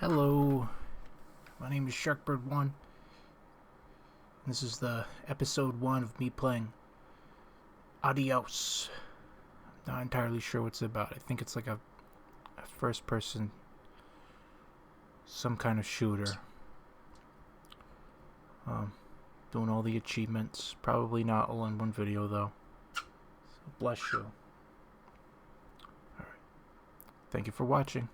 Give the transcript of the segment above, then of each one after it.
Hello, my name is Sharkbird1. This is the episode 1 of me playing Adios. I'm not entirely sure what it's about. I think it's like a first person, some kind of shooter. Doing all the achievements. Probably not all in one video though. So bless you. Alright. Thank you for watching.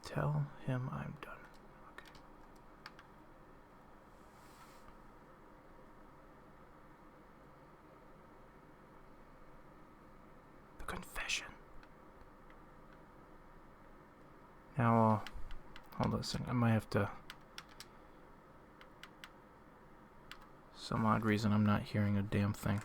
Tell him I'm done. Okay. The confession. Now, hold on a second. I might have to. Some odd reason I'm not hearing a damn thing.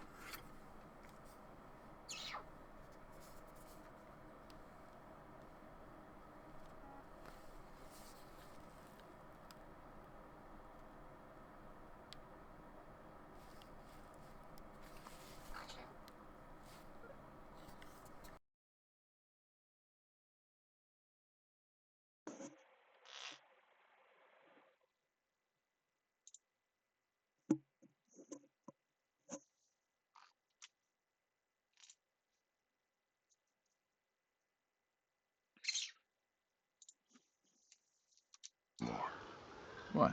What?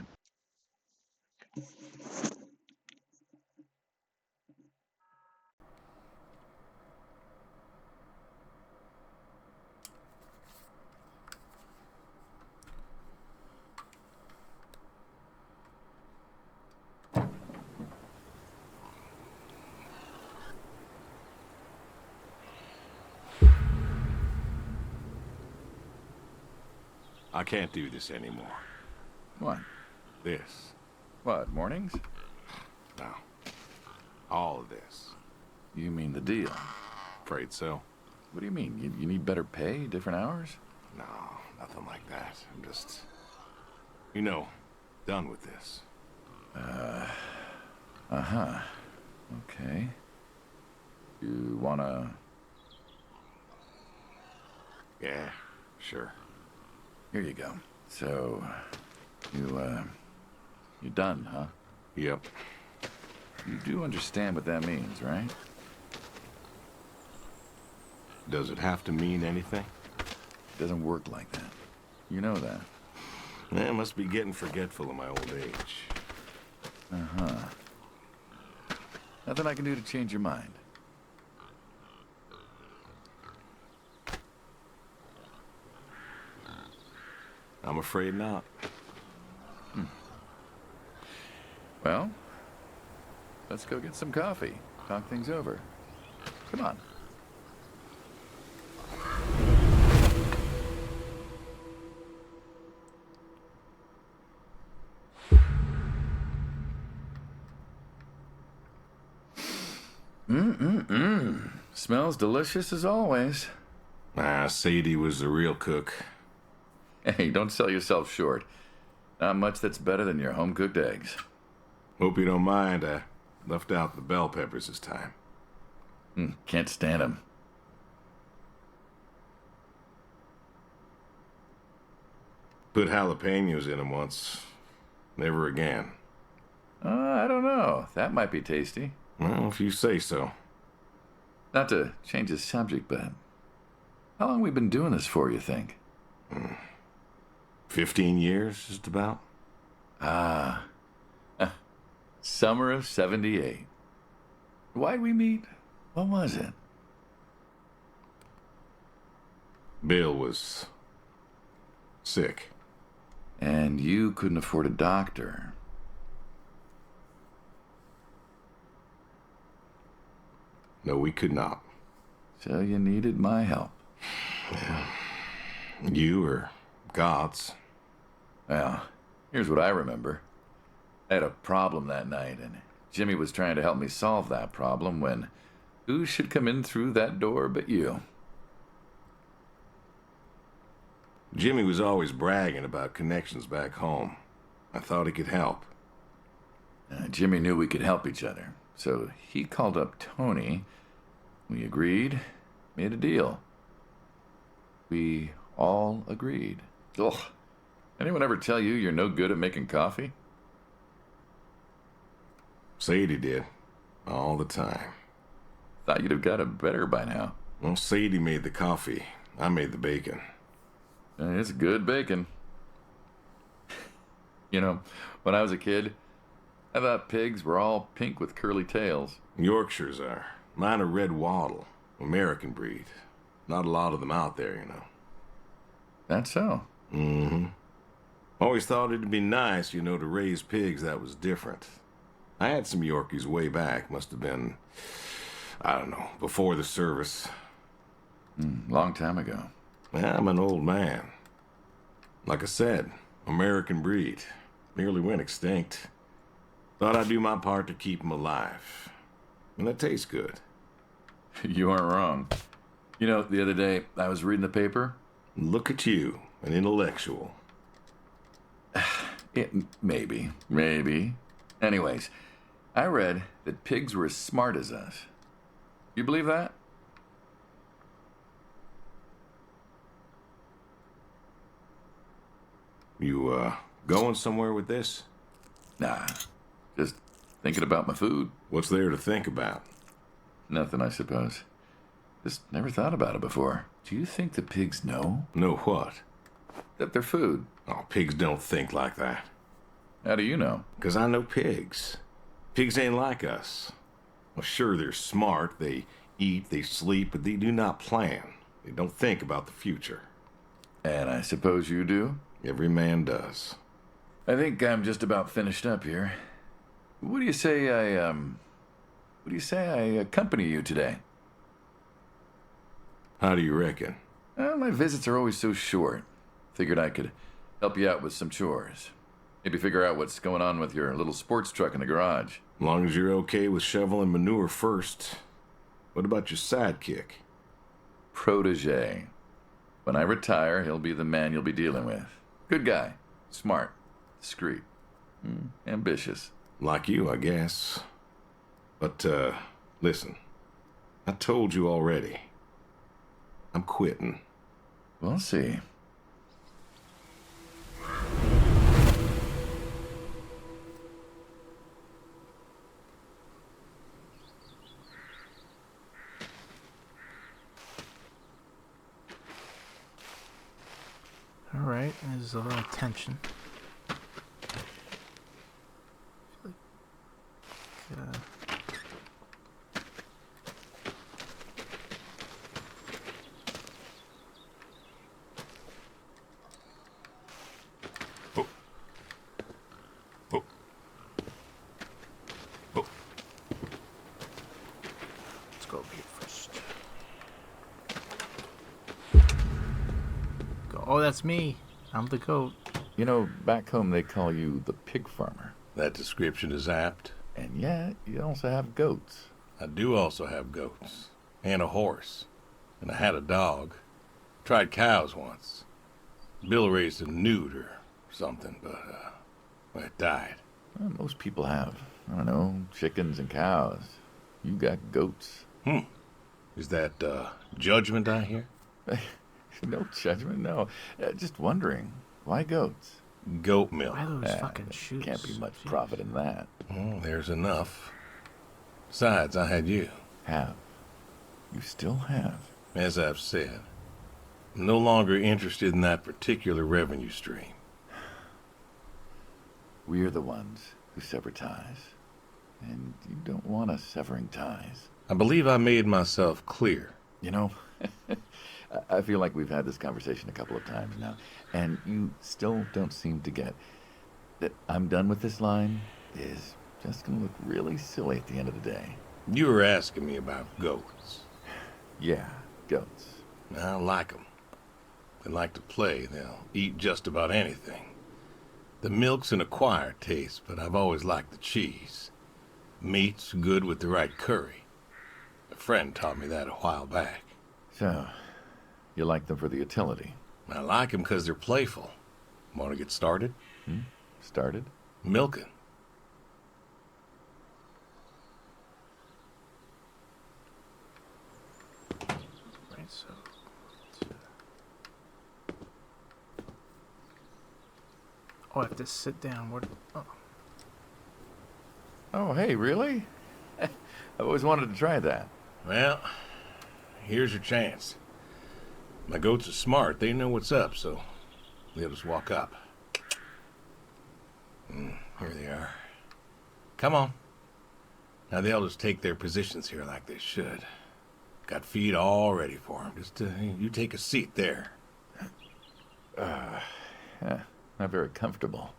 I can't do this anymore. What? This. What, mornings? No. All of this. You mean the deal? Afraid so. What do you mean? You need better pay, different hours? No, nothing like that. I'm just, done with this. Uh-huh. Okay. You wanna... Yeah, sure. Here you go. So, you done, huh? Yep. You do understand what that means, right? Does it have to mean anything? It doesn't work like that. You know that. I must be getting forgetful in my old age. Uh-huh. Nothing I can do to change your mind. I'm afraid not. Well, let's go get some coffee. Talk things over. Come on. Smells delicious as always. Sadie was the real cook. Hey, don't sell yourself short. Not much that's better than your home-cooked eggs. Hope you don't mind, I left out the bell peppers this time. Can't stand them. Put jalapenos in them once. Never again. I don't know. That might be tasty. Well, if you say so. Not to change the subject, but how long we been doing this for, you think? 15 years, just about. Summer of '78. Why'd we meet? What was it? Bill was sick. And you couldn't afford a doctor. No, we could not. So you needed my help. You or God's. Well, here's what I remember. I had a problem that night, and Jimmy was trying to help me solve that problem when who should come in through that door but you? Jimmy was always bragging about connections back home. I thought he could help. Jimmy knew we could help each other, so he called up Tony. We agreed, made a deal. We all agreed. Ugh. Anyone ever tell you you're no good at making coffee? Sadie did. All the time. Thought you'd have got it better by now. Well, Sadie made the coffee. I made the bacon. It's good bacon. You know, when I was a kid, I thought pigs were all pink with curly tails. Yorkshires are. Mine are red wattle. American breed. Not a lot of them out there, you know. That's so. Mm-hmm. Always thought it'd be nice, you know, to raise pigs that was different. I had some Yorkies way back. Must have been, I don't know, before the service. Long time ago. Yeah, I'm an old man. Like I said, American breed. Nearly went extinct. Thought I'd do my part to keep them alive. And that tastes good. You aren't wrong. You know, the other day, I was reading the paper. Look at you, an intellectual. Maybe. Anyways, I read that pigs were as smart as us. You believe that? You, going somewhere with this? Nah, just thinking about my food. What's there to think about? Nothing, I suppose. Just never thought about it before. Do you think the pigs know Know what? that they're food? Oh, pigs don't think like that. How do you know? 'Cause I know pigs. Pigs ain't like us. Well, sure, they're smart. They eat, they sleep, but they do not plan. They don't think about the future. And I suppose you do? Every man does. I think I'm just about finished up here. What do you say I accompany you today? How do you reckon? Well, my visits are always so short. Figured I could help you out with some chores. Maybe figure out what's going on with your little sports truck in the garage. As long as you're okay with shoveling manure first. What about your sidekick? Protege. When I retire, he'll be the man you'll be dealing with. Good guy. Smart. Discreet. Ambitious. Like you, I guess. But, listen. I told you already. I'm quitting. We'll see. Alright, there's a little tension. Oh. Oh. Oh. Let's go over here first. Go. Oh, that's me. I'm the goat. You know, back home they call you the pig farmer. That description is apt. And yet, you also have goats. I do also have goats. And a horse. And I had a dog. Tried cows once. Bill raised a newt or something, but, well, it died. Well, most people have, I don't know, chickens and cows. You got goats. Is that, judgment I hear? No judgment, no. Just wondering, why goats? Goat milk. Why those fucking shoes? Can't be much Jeez. profit in that. Well, there's enough. Besides, I had you. Have. You still have. As I've said, I'm no longer interested in that particular revenue stream. We're the ones who sever ties. And you don't want us severing ties. I believe I made myself clear. You know, I feel like we've had this conversation a couple of times now, and you still don't seem to get that I'm done with this line is just going to look really silly at the end of the day. You were asking me about goats. Yeah, goats. I like them. They like to play. They'll eat just about anything. The milk's an acquired taste, but I've always liked the cheese. Meat's good with the right curry. A friend taught me that a while back. So, you like them for the utility? I like them because they're playful. Want to get started? Started? Milking. Right, so. Oh, I have to sit down. What? Oh. Oh, hey, really? I've always wanted to try that. Well, here's your chance. My goats are smart. They know what's up, so they'll just walk up. Here they are. Come on. Now they'll just take their positions here like they should. Got feed all ready for them. Just you take a seat there. Not very comfortable.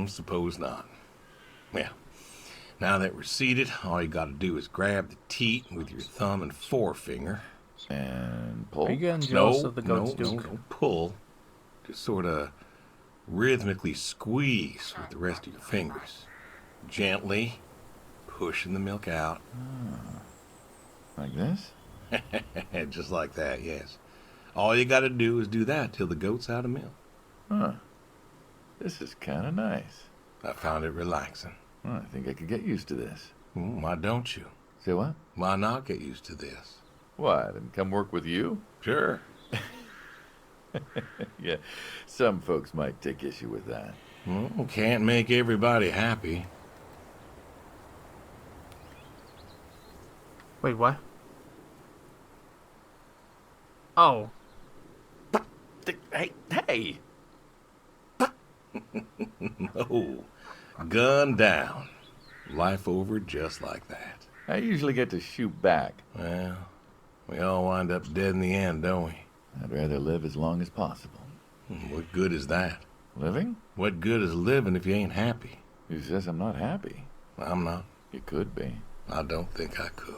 Suppose not. Yeah. Now that we're seated, all you gotta do is grab the teat with your thumb and forefinger. And pull? Are you getting jealous of the goats, Duke? No, don't pull. Just sort of rhythmically squeeze with the rest of your fingers. Gently pushing the milk out. Like this? Just like that, yes. All you gotta do is do that till the goat's out of milk. Huh. This is kind of nice. I found it relaxing. Well, I think I could get used to this. Why don't you? Say what? Why not get used to this? What, and come work with you? Sure. Yeah, some folks might take issue with that. Well, can't make everybody happy. Wait, what? Oh. Hey! No. Gun down. Life over just like that. I usually get to shoot back. Well, we all wind up dead in the end, don't we? I'd rather live as long as possible. What good is that? Living? What good is living if you ain't happy? Who says I'm not happy? I'm not. You could be. I don't think I could.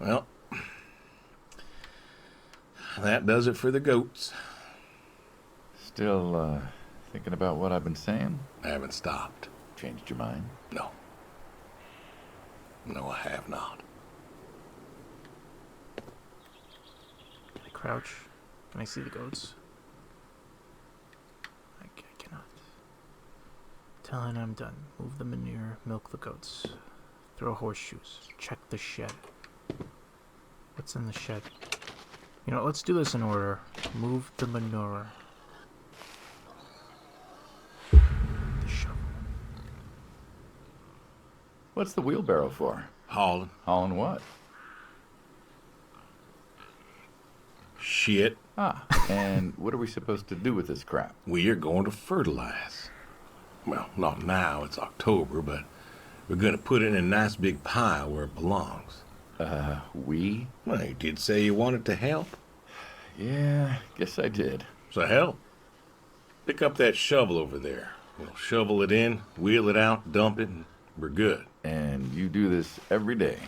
Well, that does it for the goats. Still, thinking about what I've been saying? I haven't stopped. Changed your mind? No. No, I have not. Can I crouch? Can I see the goats? I cannot. Tell Hannah I'm done. Move the manure, milk the goats. Throw horseshoes. Check the shed. What's in the shed? You know, let's do this in order. Move the manure. The shovel. What's the wheelbarrow for? Hauling. Hauling what? Shit. And what are we supposed to do with this crap? We are going to fertilize. Well, not now, it's October, but we're going to put it in a nice big pile where it belongs. We? Well, you did say you wanted to help. Yeah, guess I did. So help. Pick up that shovel over there. We'll shovel it in, wheel it out, dump it, and we're good. And you do this every day.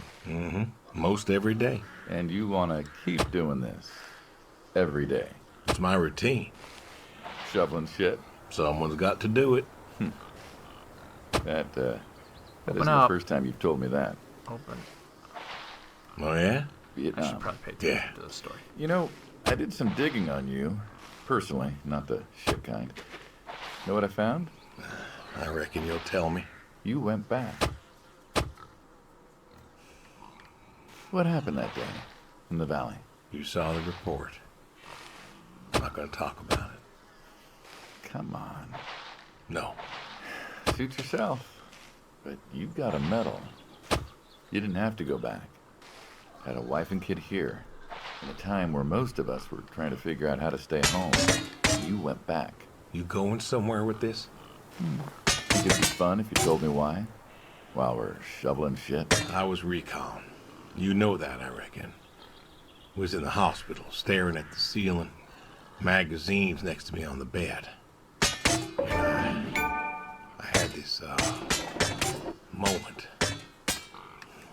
Most every day. And you want to keep doing this every day. It's my routine. Shoveling shit. Someone's got to do it. That isn't the up. first time you've told me that. Open. Oh, yeah? I should Vietnam. probably pay attention Yeah. to the story. You know, I did some digging on you, personally, not the shit kind. Know what I found? I reckon you'll tell me. You went back. What happened that day in the valley? You saw the report. I'm not going to talk about it. Come on. No. Suit yourself. But you've got a medal. You didn't have to go back. Had a wife and kid here. In a time where most of us were trying to figure out how to stay home. You went back. You going somewhere with this? Think it'd be fun if you told me why? While we're shoveling shit. I was recon. You know that, I reckon. Was in the hospital, staring at the ceiling. Magazines next to me on the bed. And I had this, moment.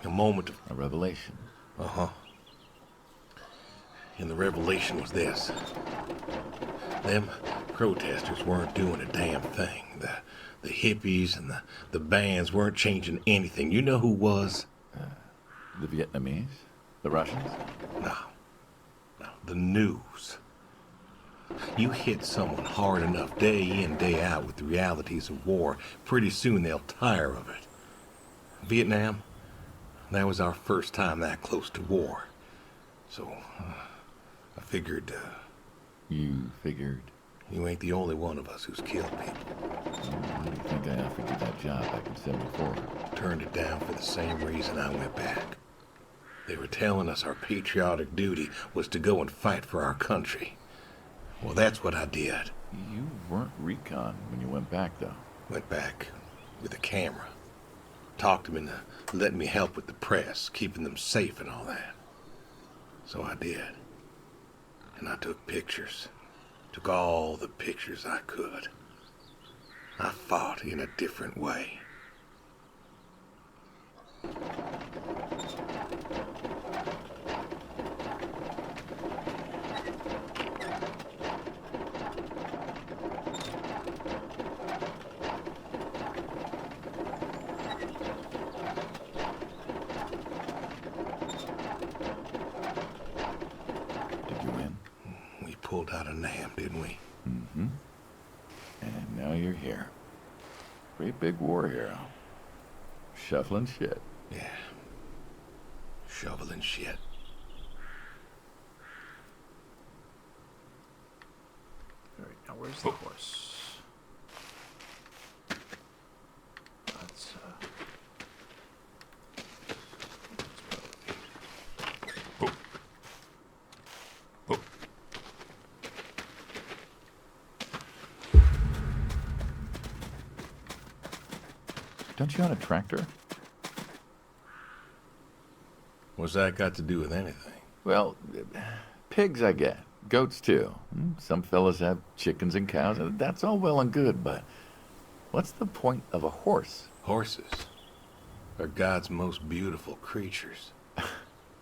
A moment of... A revelation. Uh-huh. And the revelation was this. Them protesters weren't doing a damn thing. The hippies and the bands weren't changing anything. You know who was? The Vietnamese? The Russians? No. No. the news. You hit someone hard enough day in, day out with the realities of war, pretty soon they'll tire of it. Vietnam, that was our first time that close to war. So, I figured, You figured? you ain't the only one of us who's killed people. Why do you think I offered you that job back in 74? Turned it down for the same reason I went back. They were telling us our patriotic duty was to go and fight for our country. Well, that's what I did. You weren't recon when you went back, though. Went back with a camera. Talked them into letting me help with the press, keeping them safe and all that. So I did. And I took pictures. Took all the pictures I could. I fought in a different way. Did you win? We pulled out a Nam, didn't we? Mm-hmm. And now you're here. Great big war hero. Shuffling shit. Yeah. Shoveling shit. Alright, now where's the horse? Let's, Don't you own a tractor? What's that got to do with anything? Well, pigs I get. Goats too. Some fellas have chickens and cows. That's all well and good, but what's the point of a horse? Horses are God's most beautiful creatures.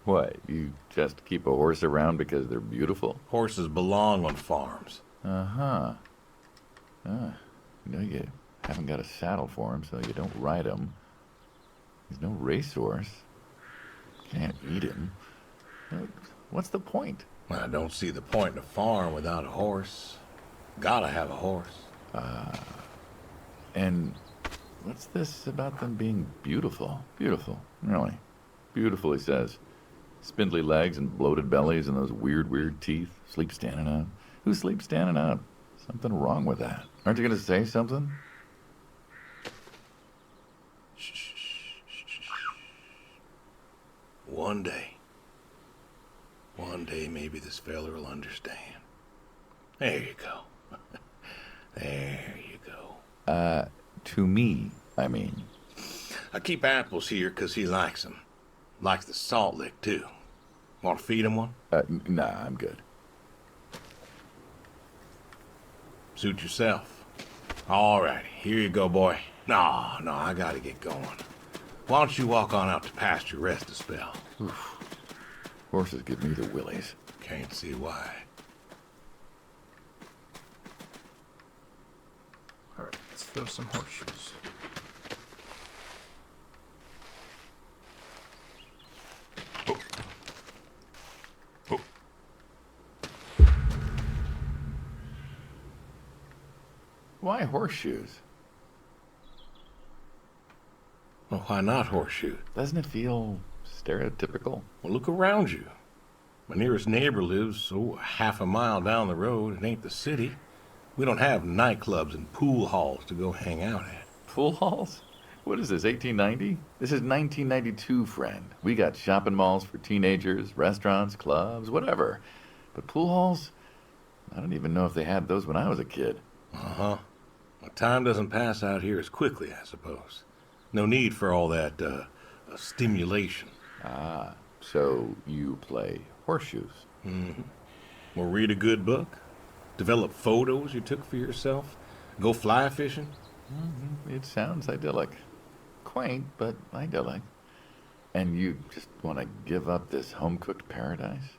What, you just keep a horse around because they're beautiful? Horses belong on farms. Uh-huh. You haven't got a saddle for him, so you don't ride him. He's no racehorse. Can't eat him. What's the point? I don't see the point in a farm without a horse. Gotta have a horse. And what's this about them being beautiful? Beautiful, really. Beautiful, he says. Spindly legs and bloated bellies and those weird teeth. Sleep standing up. Who sleeps standing up? Something wrong with that. Aren't you going to say something? One day maybe this feller will understand. There you go. There you go. To me, I mean. I keep apples here 'cause he likes them. Likes the salt lick, too. Want to feed him one? Nah, I'm good. Suit yourself. All right, here you go, boy. No, I gotta get going. Why don't you walk on out to pasture, rest a spell? Oof. Horses give me the willies. Can't see why. alright, let's throw some horseshoes. Why horseshoes? Well, why not horseshoe? Doesn't it feel stereotypical? Well, look around you. My nearest neighbor lives, half a mile down the road. It ain't the city. We don't have nightclubs and pool halls to go hang out at. Pool halls? What is this, 1890? This is 1992, friend. We got shopping malls for teenagers, restaurants, clubs, whatever. But pool halls? I don't even know if they had those when I was a kid. Uh-huh. Well, time doesn't pass out here as quickly, I suppose. No need for all that, stimulation. Ah, so you play horseshoes. Mm-hmm. Or read a good book. Develop photos you took for yourself. Go fly fishing. Mm-hmm. It sounds idyllic. Quaint, but idyllic. And you just want to give up this home-cooked paradise?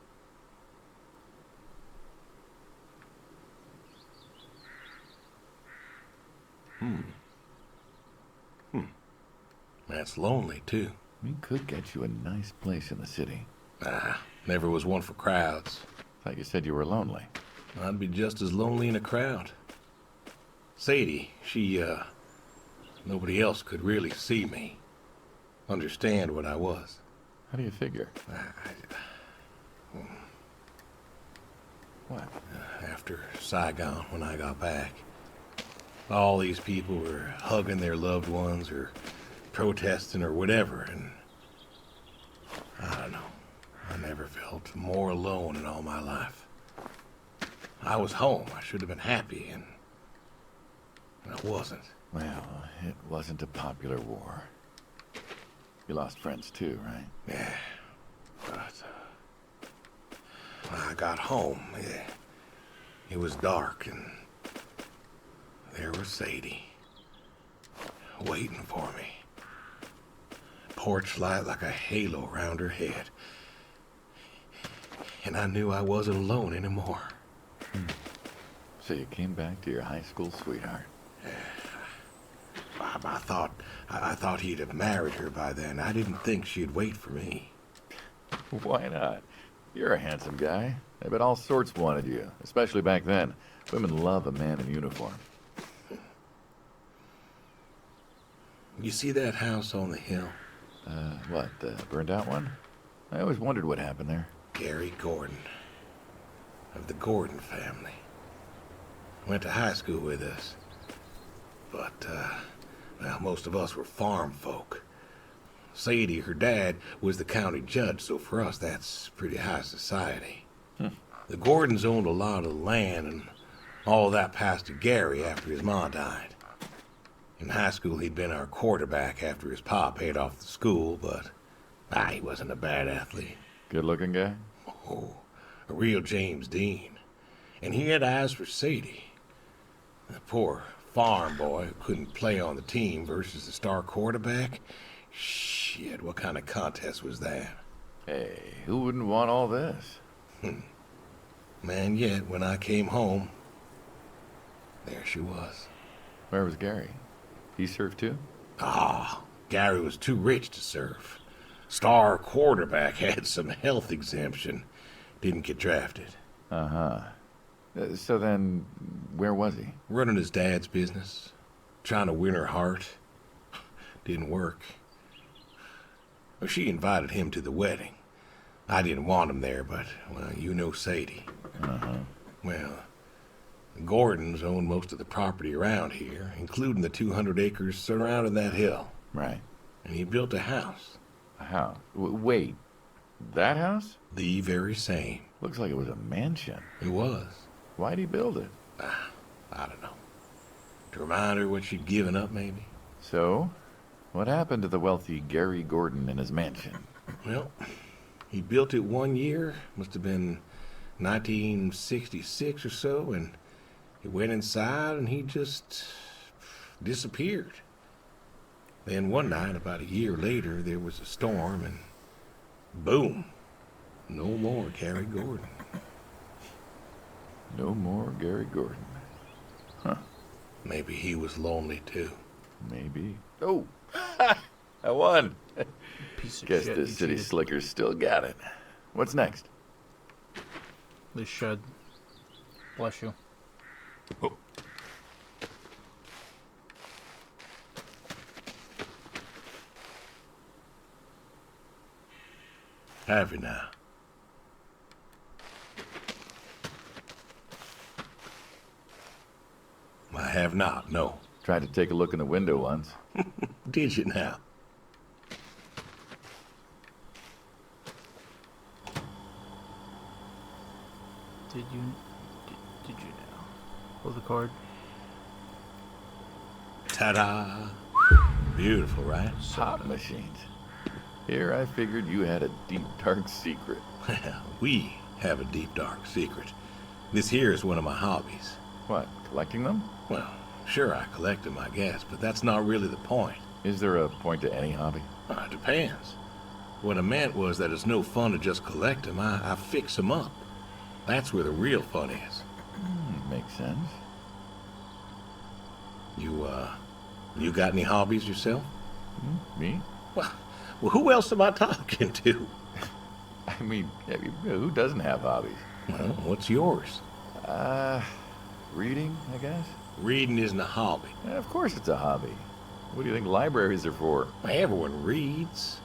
That's lonely, too. We could get you a nice place in the city. Never was one for crowds. Thought you said you were lonely. I'd be just as lonely in a crowd. Sadie, nobody else could really see me, understand what I was. How do you figure? What? After Saigon, when I got back, all these people were hugging their loved ones or protesting or whatever, and I don't know. I never felt more alone in all my life. I was home. I should have been happy, and I wasn't. Well, it wasn't a popular war. You lost friends too, right? Yeah, but when I got home, it was dark, and there was Sadie waiting for me. Porch light like a halo around her head. And I knew I wasn't alone anymore. So you came back to your high school sweetheart. I thought he'd have married her by then. I didn't think she'd wait for me. Why not? You're a handsome guy. I bet all sorts wanted you, especially back then. Women love a man in uniform. You see that house on the hill? What, the burned out one? I always wondered what happened there. Gary Gordon, of the Gordon family. Went to high school with us. But, well, most of us were farm folk. Sadie, her dad, was the county judge, so for us that's pretty high society. The Gordons owned a lot of land, and all that passed to Gary after his ma died. In high school, he'd been our quarterback after his pa paid off the school, but he wasn't a bad athlete. Good-looking guy? Oh, a real James Dean. And he had eyes for Sadie. The poor farm boy who couldn't play on the team versus the star quarterback. Shit, what kind of contest was that? Hey, who wouldn't want all this? Man, yet when I came home, there she was. Where was Gary? He served too? Gary was too rich to serve. Star quarterback had some health exemption. Didn't get drafted. Uh-huh. So then, where was he? Running his dad's business. Trying to win her heart. Didn't work. Well, she invited him to the wedding. I didn't want him there, but, well, you know Sadie. Uh-huh. Well, the Gordons own most of the property around here, including the 200 acres surrounding that hill. Right. And he built a house. A house? Wait, that house? The very same. Looks like it was a mansion. It was. Why'd he build it? I don't know. To remind her what she'd given up, maybe? So, what happened to the wealthy Gary Gordon in his mansion? Well, he built it 1 year, must have been 1966 or so, and he went inside and he just disappeared. Then one night, about a year later, there was a storm and boom, no more Gary Gordon. No more Gary Gordon. Huh. Maybe he was lonely too. Maybe. Oh! I won! Piece of Guess shit. this you city cheated. slickers still got it. What's next? The shed. Bless you. Oh. Have you now? I have not, no. Tried to take a look in the window once. Did you now? Did you now? Pull the cord. Ta-da! Beautiful, right? Hot machines. Here I figured you had a deep, dark secret. We have a deep, dark secret. This here is one of my hobbies. What, collecting them? Well, sure, I collect them, I guess, but that's not really the point. Is there a point to any hobby? It depends. What I meant was that it's no fun to just collect them. I fix them up. That's where the real fun is. Makes sense. You got any hobbies yourself? Me? Well, who else am I talking to? I mean, who doesn't have hobbies? Well, what's yours? Reading, I guess? Reading isn't a hobby. Of course it's a hobby. What do you think libraries are for? Everyone reads.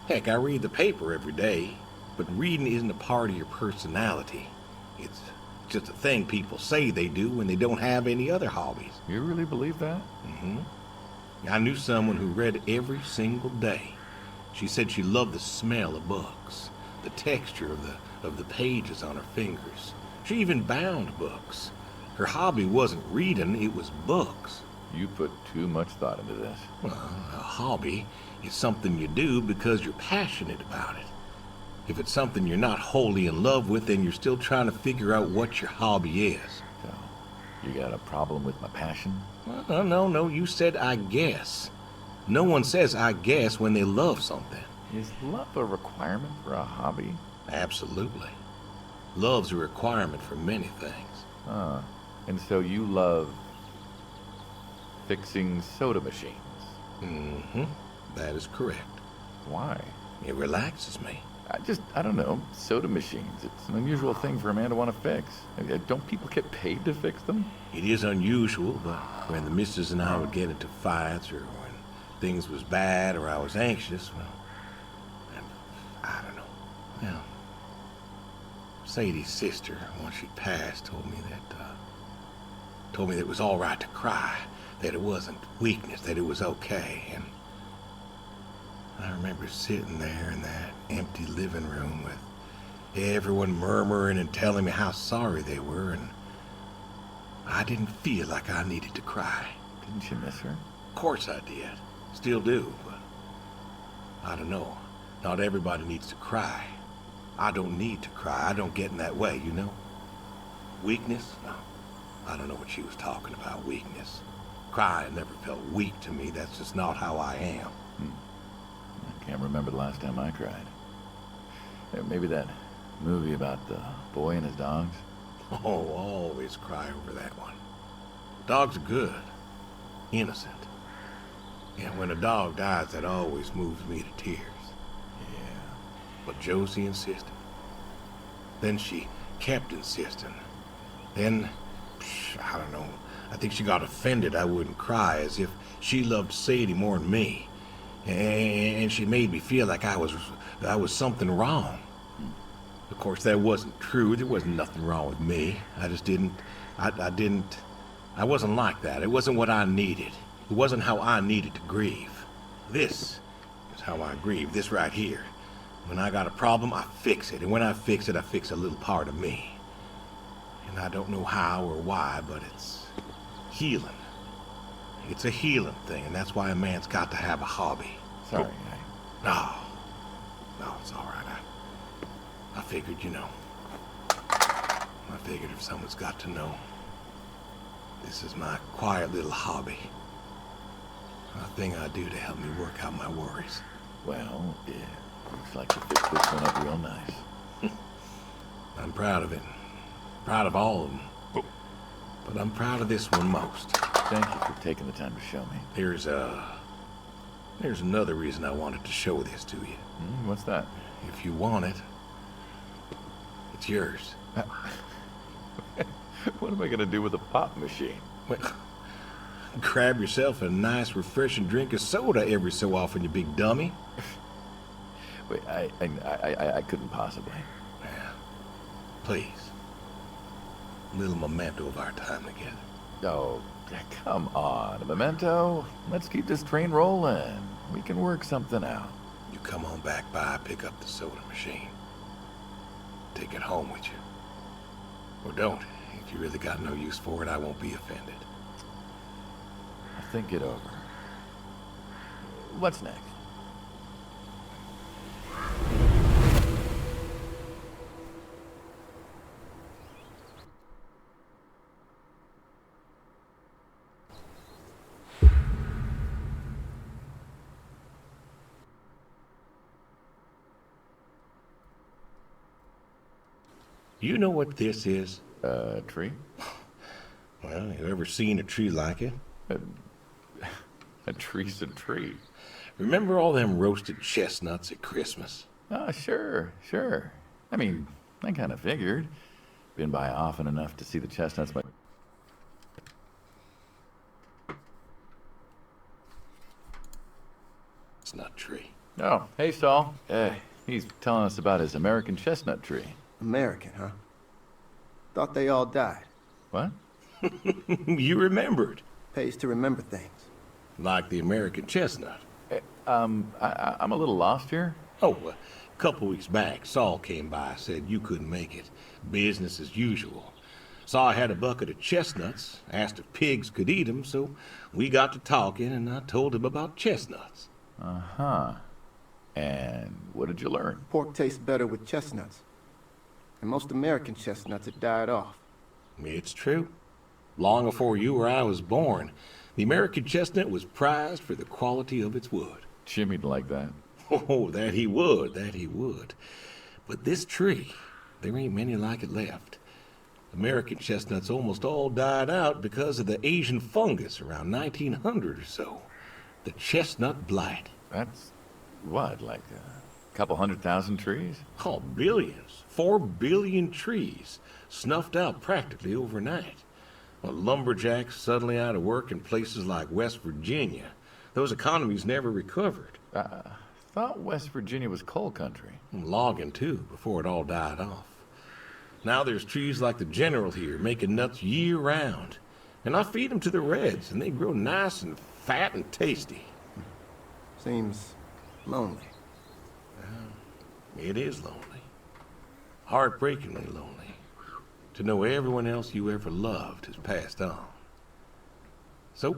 Heck, I read the paper every day. But reading isn't a part of your personality. It's just a thing people say they do when they don't have any other hobbies. You really believe that? Mm-hmm. I knew someone who read every single day. She said she loved the smell of books, the texture of the pages on her fingers. She even bound books. Her hobby wasn't reading, it was books. You put too much thought into this. Well, a hobby is something you do because you're passionate about it. If it's something you're not wholly in love with, then you're still trying to figure out what your hobby is. So, you got a problem with my passion? No, you said I guess. No one says I guess when they love something. Is love a requirement for a hobby? Absolutely. Love's a requirement for many things. And so you love fixing soda machines? Mm-hmm. That is correct. Why? It relaxes me. I don't know, soda machines. It's an unusual thing for a man to want to fix. Don't people get paid to fix them? It is unusual, but when the missus and I would get into fights, or when things was bad, or I was anxious, well, I don't know. Well, Sadie's sister, once she passed, told me that it was all right to cry, that it wasn't weakness, that it was okay, and I remember sitting there in that empty living room with everyone murmuring and telling me how sorry they were, and I didn't feel like I needed to cry. Didn't you miss her? Of course I did. Still do, but I don't know. Not everybody needs to cry. I don't need to cry. I don't get in that way, you know? Weakness? No. I don't know what she was talking about, weakness. Crying never felt weak to me. That's just not how I am. I can't remember the last time I cried. Maybe that movie about the boy and his dogs? Oh, always cry over that one. Dogs are good. Innocent. And when a dog dies, that always moves me to tears. Yeah. But Josie insisted. Then she kept insisting. Then, I don't know, I think she got offended I wouldn't cry, as if she loved Sadie more than me. And she made me feel like I was something wrong. Of course, that wasn't true. There wasn't nothing wrong with me. I just didn't, I wasn't like that. It wasn't what I needed. It wasn't how I needed to grieve. This is how I grieve, this right here. When I got a problem, I fix it. And when I fix it, I fix a little part of me. And I don't know how or why, but it's healing. It's a healing thing, and that's why a man's got to have a hobby. Sorry, No, it's all right. I figured, you know. I figured if someone's got to know, this is my quiet little hobby. A thing I do to help me work out my worries. Well, yeah. Looks like you fixed this one up real nice. I'm proud of it. Proud of all of them. But I'm proud of this one most. Thank you for taking the time to show me. There's another reason I wanted to show this to you. What's that? If you want it, it's yours. What am I gonna do with a pop machine? Well, grab yourself a nice, refreshing drink of soda every so often, you big dummy. Wait, I couldn't possibly. Well, please. A little memento of our time together. Oh, come on, a memento. Let's keep this train rolling. We can work something out. You come on back by, pick up the soda machine. Take it home with you. Or don't. If you really got no use for it, I won't be offended. I'll think it over. What's next? You know what this is? Tree? Well, you ever seen a tree like it? A tree's a tree. Remember all them roasted chestnuts at Christmas? Oh, sure. I mean, I kind of figured. Been by often enough to see the chestnuts, but Chestnut tree. oh, hey, Saul. He's telling us about his American chestnut tree. American, huh? Thought they all died. What? You remembered. Pays to remember things. Like the American chestnut. I'm a little lost here. Oh, a couple weeks back, Saul came by, said you couldn't make it. Business as usual. Saw I had a bucket of chestnuts, asked if pigs could eat 'em, so we got to talking, and I told him about chestnuts. Uh-huh. And what did you learn? Pork tastes better with chestnuts. And most American chestnuts had died off. It's true. Long before you or I was born, the American chestnut was prized for the quality of its wood. Jimmy'd like that. Oh, that he would, that he would. But this tree, there ain't many like it left. American chestnuts almost all died out because of the Asian fungus around 1900 or so. The chestnut blight. That's what, like a couple 100,000 trees? Oh, billions. 4 billion trees snuffed out practically overnight. Well, lumberjacks suddenly out of work in places like West Virginia. Those economies never recovered. Thought West Virginia was coal country. Logging, too, before it all died off. Now there's trees like the General here making nuts year-round. And I feed them to the Reds, and they grow nice and fat and tasty. Seems lonely. It is lonely. Heartbreakingly lonely. To know everyone else you ever loved has passed on. So,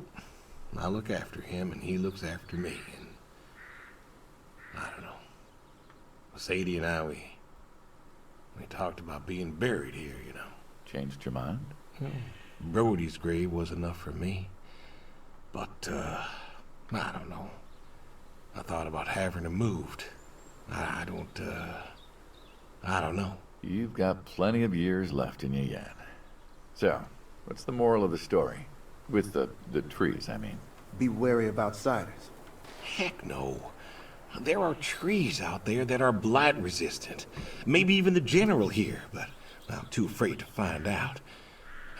I look after him, and he looks after me, and I don't know. Sadie and I, we talked about being buried here, you know. Changed your mind? Brody's grave was enough for me. But, I don't know. I thought about having him moved. I don't know. You've got plenty of years left in you yet. So, what's the moral of the story? With the trees, I mean. Be wary of outsiders. Heck no. There are trees out there that are blight resistant. Maybe even the General here, but I'm too afraid to find out.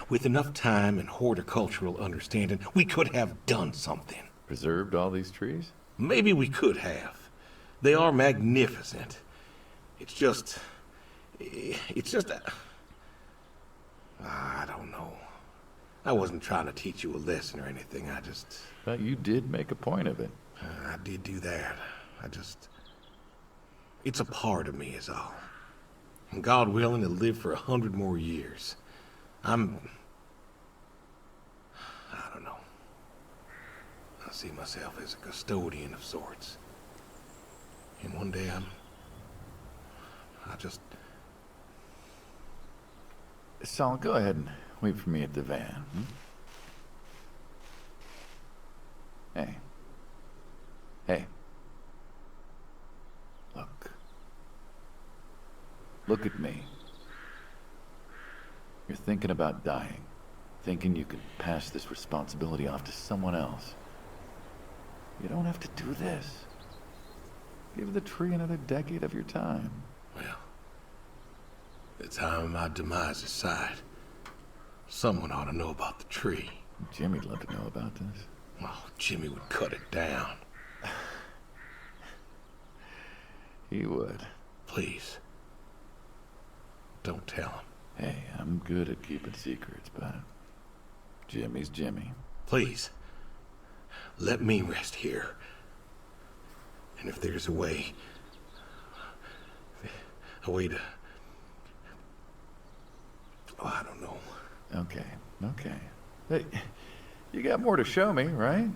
With enough time and horticultural understanding, we could have done something. Preserved all these trees? Maybe we could have. They are magnificent. It's just I don't know. I wasn't trying to teach you a lesson or anything. But you did make a point of it. I did do that. It's a part of me is all. And God willing to live for 100 more years. I don't know. I see myself as a custodian of sorts. And one day Saul, go ahead and wait for me at the van. Hey. Hey. Look at me. You're thinking about dying. Thinking you could pass this responsibility off to someone else. You don't have to do this. Give the tree another decade of your time. Well, the time of my demise aside, someone ought to know about the tree. Jimmy'd love to know about this. Oh, Jimmy would cut it down. He would. Please. Don't tell him. Hey, I'm good at keeping secrets, but Jimmy's Jimmy. Please. Let me rest here. And if there's a way to... Oh, I don't know. Okay. Hey, you got more to show me, right?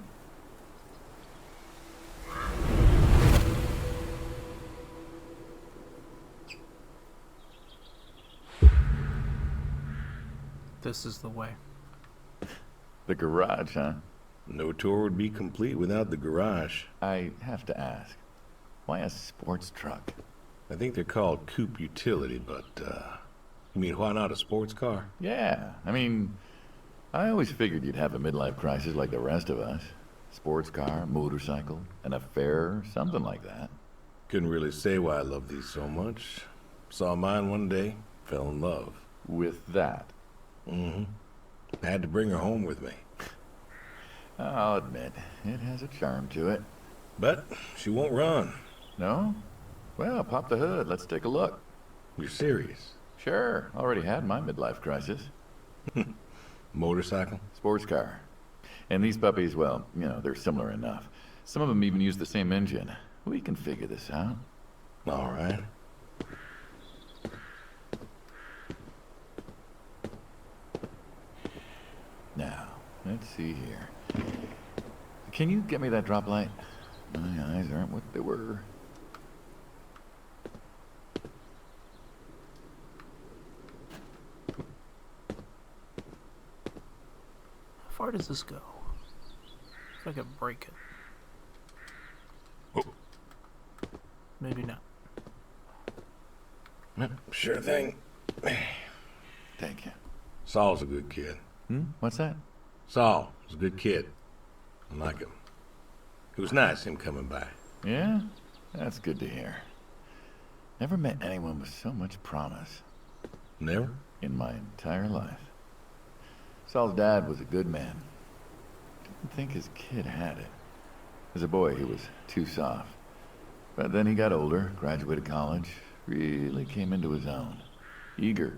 This is the way. The garage, huh? No tour would be complete without the garage. I have to ask, why a sports truck? I think they're called coupe utility, but, you mean why not a sports car? Yeah, I mean, I always figured you'd have a midlife crisis like the rest of us. Sports car, motorcycle, an affair, something like that. Couldn't really say why I love these so much. Saw mine one day, fell in love. with that. Mm-hmm. Had to bring her home with me. I'll admit, it has a charm to it. But she won't run. No? Well, pop the hood. Let's take a look. You're serious? Sure. Already had my midlife crisis. Motorcycle? Sports car. And these puppies, well, you know, they're similar enough. Some of them even use the same engine. We can figure this out. All right. Now, let's see here. Can you get me that drop light? My eyes aren't what they were. How far does this go? If I could break it. Oh. Maybe not. Sure thing. Thank you. Saul's a good kid. What's that? Saul was a good kid. I like him. It was nice him coming by. Yeah? That's good to hear. Never met anyone with so much promise Never? in my entire life. Saul's dad was a good man. Didn't think his kid had it. As a boy, he was too soft. But then he got older, graduated college, really came into his own. Eager,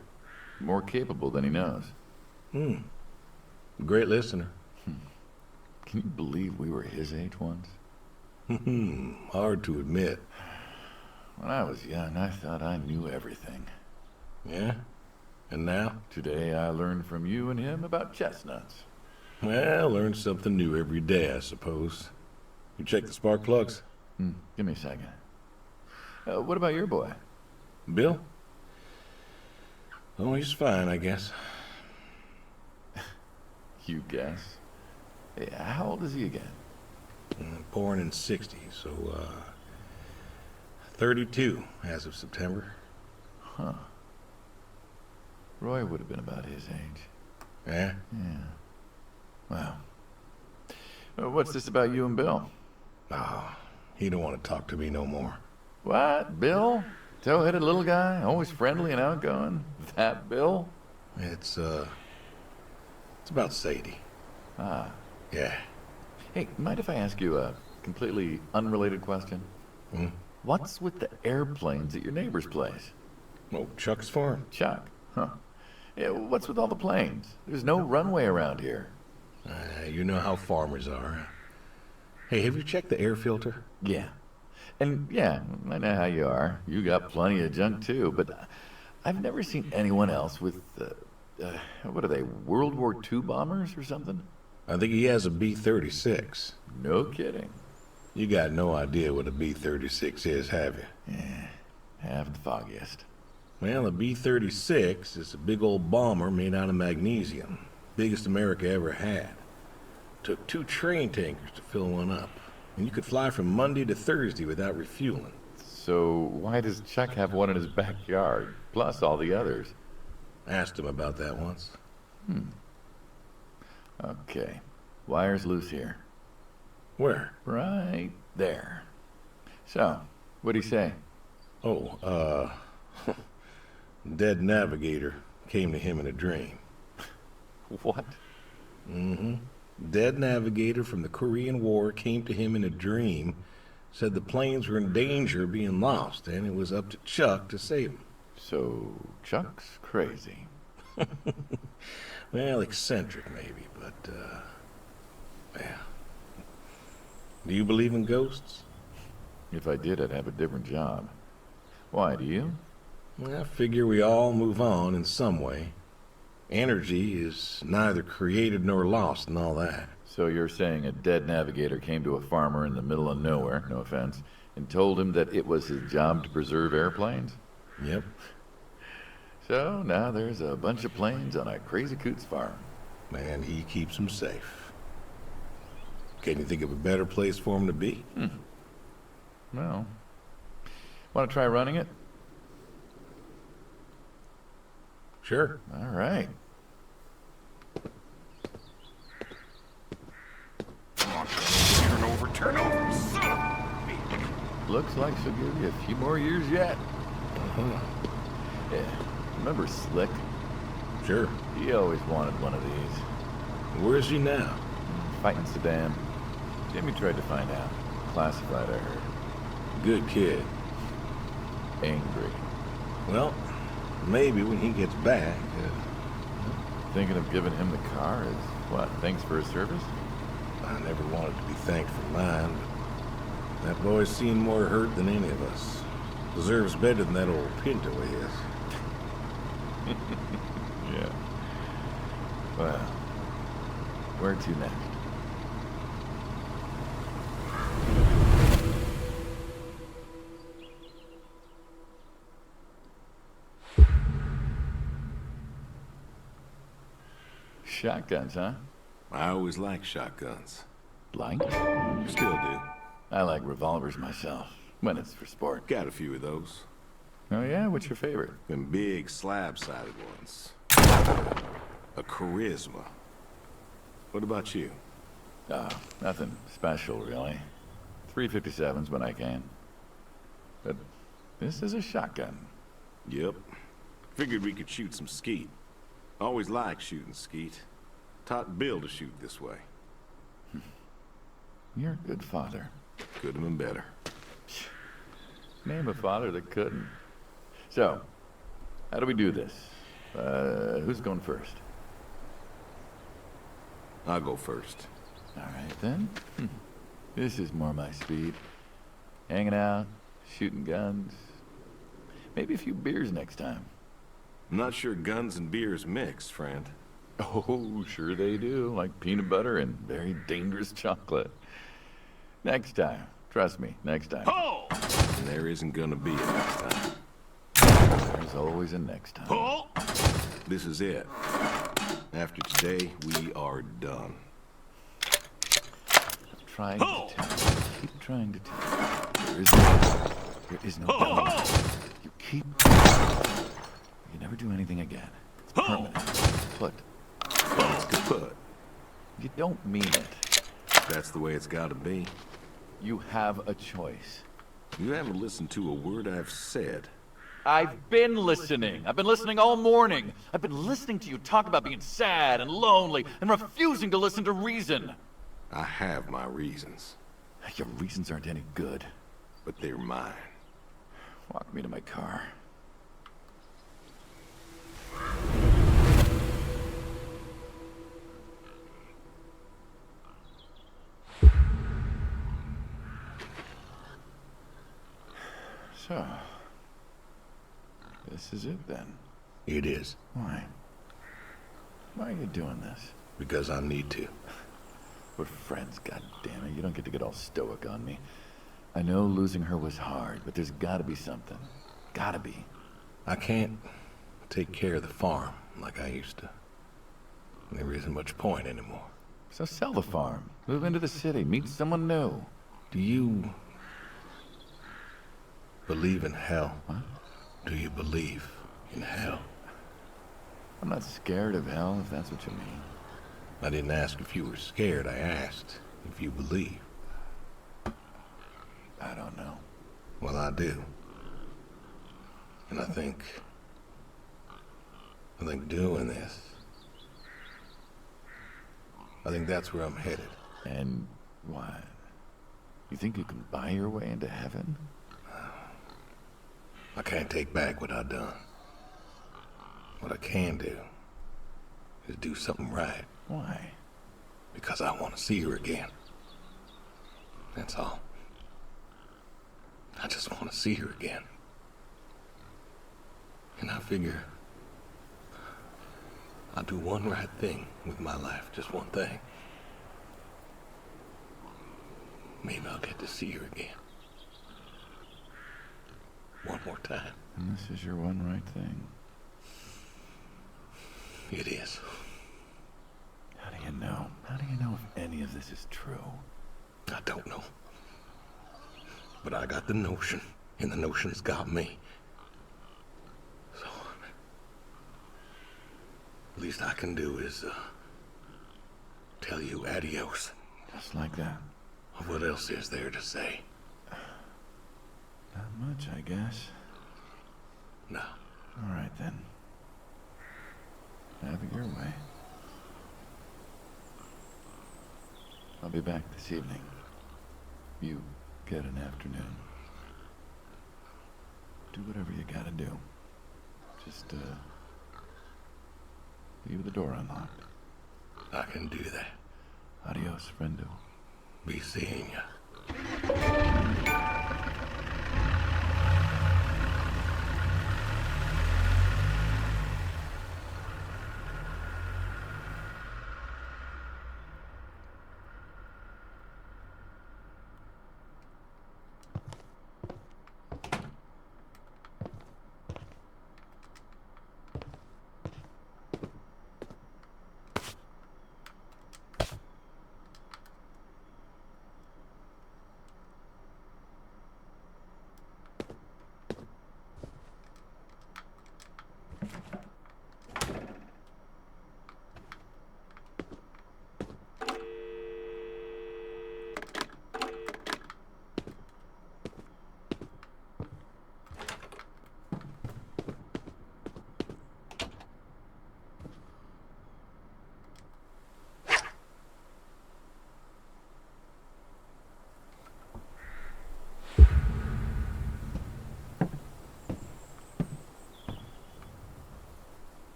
more capable than he knows. Great listener. Can you believe we were his age once? Hard to admit. When I was young, I thought I knew everything. Yeah? And now? Today, I learned from you and him about chestnuts. Well, learn something new every day, I suppose. You check the spark plugs? Give me a second. What about your boy? Bill? Oh, he's fine, I guess. You guess. Hey, how old is he again? Born in '60, so, 32 as of September. Huh. Roy would have been about his age. Yeah? Yeah. Wow. What's this about you and Bill? Oh, he don't want to talk to me no more. What? Bill? Tow-headed little guy? Always friendly and outgoing? That Bill? It's about Sadie. Ah. Yeah. Hey, mind if I ask you a completely unrelated question? What's with the airplanes at your neighbor's place? Oh, Chuck's farm. Chuck? Huh. Yeah, what's with all the planes? There's no runway around here. You know how farmers are. Hey, have you checked the air filter? Yeah. And yeah, I know how you are. You got plenty of junk too, but I've never seen anyone else with, what are they, World War II bombers or something? I think he has a B-36. No kidding. You got no idea what a B-36 is, have you? Yeah, haven't the foggiest. Well, a B-36 is a big old bomber made out of magnesium. Biggest America ever had. Took 2 train tankers to fill one up. And you could fly from Monday to Thursday without refueling. So why does Chuck have one in his backyard, plus all the others? Asked him about that once. Okay, wire's loose here. Where? Right there. So, what'd he say? Oh, dead navigator came to him in a dream. What? Dead navigator from the Korean War came to him in a dream, said the planes were in danger of being lost, and it was up to Chuck to save them. So, Chuck's crazy. Well, eccentric maybe, but, well. Do you believe in ghosts? If I did, I'd have a different job. Why, do you? Well, I figure we all move on in some way. Energy is neither created nor lost and all that. So you're saying a dead navigator came to a farmer in the middle of nowhere, no offense, and told him that it was his job to preserve airplanes? Yep. So now there's a bunch of planes on a crazy coot's farm. And he keeps them safe. Can you think of a better place for him to be? Well, want to try running it? Sure. All right. Turn over, son of a bitch. Looks like she'll give you a few more years yet. Yeah. Remember Slick? Sure. He always wanted one of these. Where is he now? Fighting Saddam. Jimmy tried to find out. Classified, I heard. Good kid. Angry. Well, maybe when he gets back, Thinking of giving him the car as, what, thanks for his service? I never wanted to be thanked for mine, but that boy's seen more hurt than any of us. Deserves better than that old Pinto he is. Yeah. Well, where to next? Shotguns, huh? I always liked shotguns. Like? Still do. I like revolvers myself, when it's for sport. Got a few of those. Oh yeah? What's your favorite? Them big slab-sided ones. A charisma. What about you? Oh, nothing special, really. 357s when I can. But this is a shotgun. Yep. Figured we could shoot some skeet. Always liked shooting skeet. Taught Bill to shoot this way. You're a good father. Could have been better. Name a father that couldn't. So, how do we do this? Who's going first? I'll go first. All right, then. This is more my speed. Hanging out, shooting guns. Maybe a few beers next time. I'm not sure guns and beers mix, friend. Oh, sure they do. Like peanut butter and very dangerous chocolate. Next time. Trust me, next time. Oh! And there isn't gonna be a next time. There's always a next time. Oh! This is it. After today, we are done. Trying to tell you. Keep trying to tell you. There is no done. You keep... You never do anything again. It's permanent. Put. It's kaput. You don't mean it. That's the way it's gotta be. You have a choice. You haven't listened to a word I've said. I've been listening. I've been listening all morning. I've been listening to you talk about being sad and lonely and refusing to listen to reason. I have my reasons, Your reasons aren't any good. but they're mine. Walk me to my car. So, this is it then. It is. Why? Why are you doing this? Because I need to. We're friends, goddammit. You don't get to get all stoic on me. I know losing her was hard, but there's gotta be something. Gotta be. I can't take care of the farm like I used to. There isn't much point anymore. So sell the farm. Move into the city. Meet someone new. Do you believe in hell? What? Do you believe in hell? I'm not scared of hell, if that's what you mean. I didn't ask if you were scared. I asked if you believe. I don't know. Well, I do. And I think doing this, I think that's where I'm headed. And what? You think you can buy your way into heaven? I can't take back what I done. What I can do is do something right, Why? because I want to see her again. That's all. I just want to see her again. And I figure I'll do one right thing with my life, just one thing. Maybe I'll get to see her again. One more time. And this is your one right thing. It is. How do you know? How do you know if any of this is true? I don't know. But I got the notion, and the notion's got me. So, least I can do is, tell you adios. Just like that. What else is there to say? Not much, I guess. No. All right, then. your way. I'll be back this evening. You get an afternoon. Do whatever you gotta do. Just, leave the door unlocked. I can do that. Adios, friendo. Be seeing ya.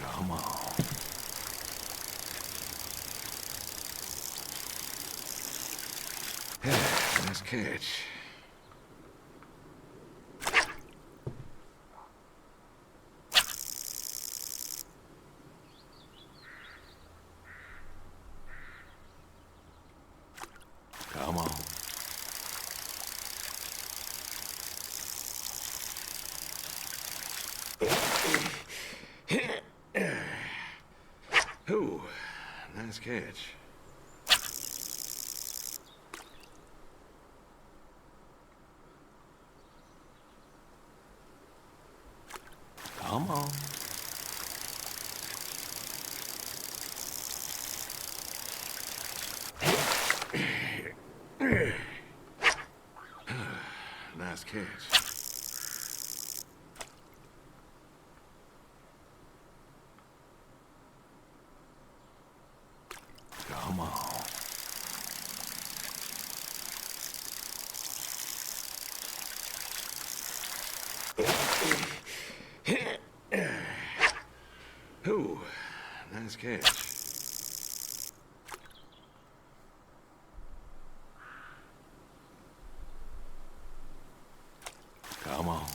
Come on. Nice catch. Come on. Ooh, nice catch. Come on. Nice catch. Come on. Ooh, nice catch. Come on.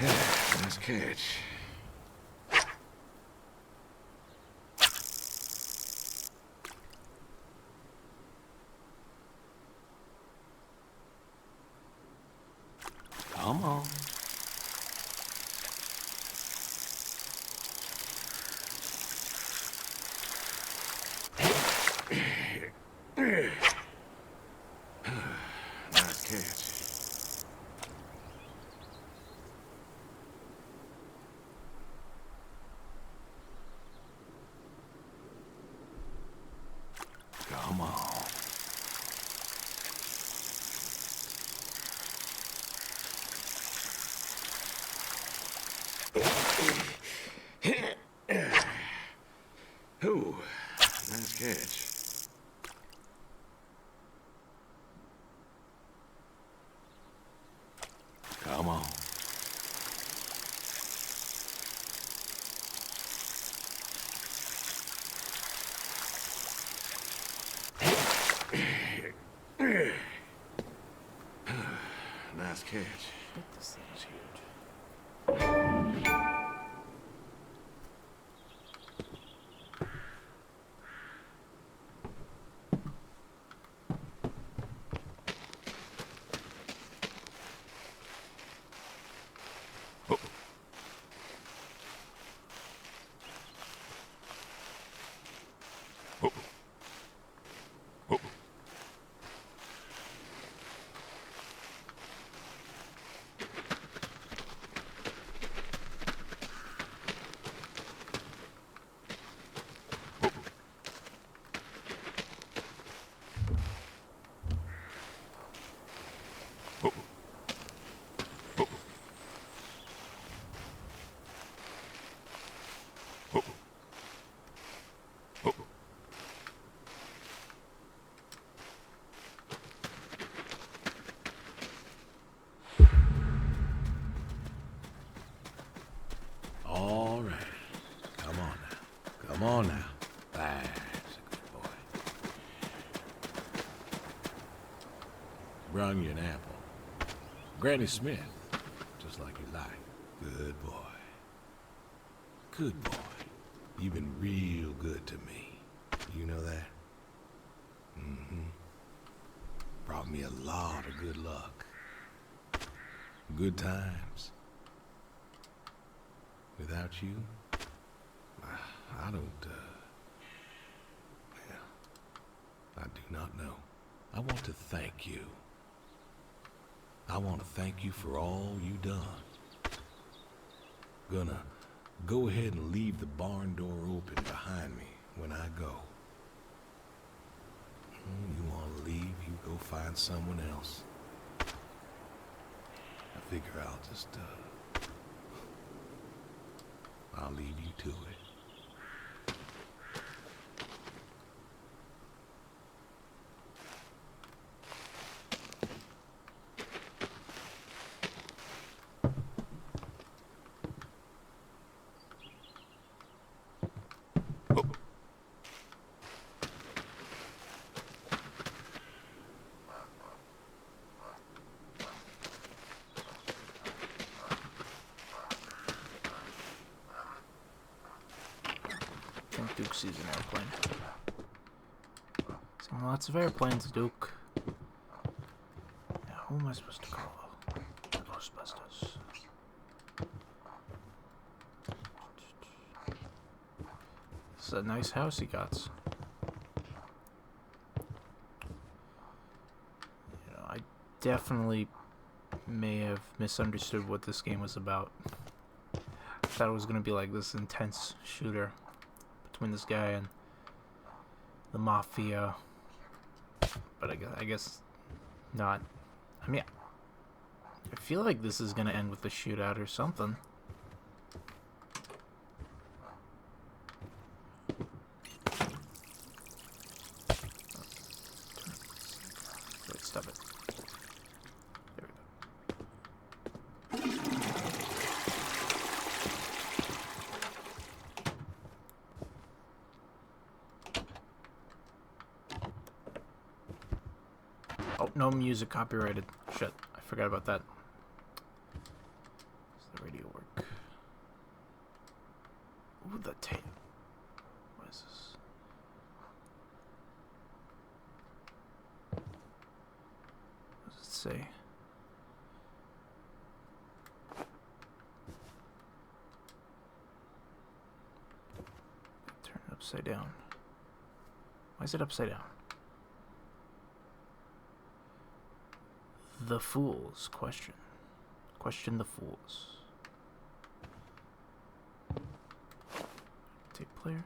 Nice catch. Come on. Nice catch. Come on. Ooh, nice catch. Come on. Nice catch. This thing's huge. Come on now. That's a good boy. Brung you an apple. Granny Smith, just like you like. Good boy. Good boy. You've been real good to me. You know that? Mm-hmm. Brought me a lot of good luck. Good times. Without you, I don't, well, I do not know. I want to thank you. I want to thank you for all you done. Gonna go ahead and leave the barn door open behind me when I go. You want to leave, you go find someone else. I figure I'll just, I'll leave you to it. I think Duke sees an airplane. Seeing lots of airplanes, Duke. Now, who am I supposed to call? The Ghostbusters. This is a nice house he got. You know, I definitely may have misunderstood what this game was about. I thought it was going to be like this intense shooter between this guy and the mafia, but I guess not. I mean, I feel like this is gonna end with a shootout or something. Wait, stop it. There we go. Oh, no music copyrighted. Shit, I forgot about that. Does the radio work? Ooh, the tape. What is this? What does it say? Turn it upside down. Why is it upside down? The fools question. Question the fools. Tape player.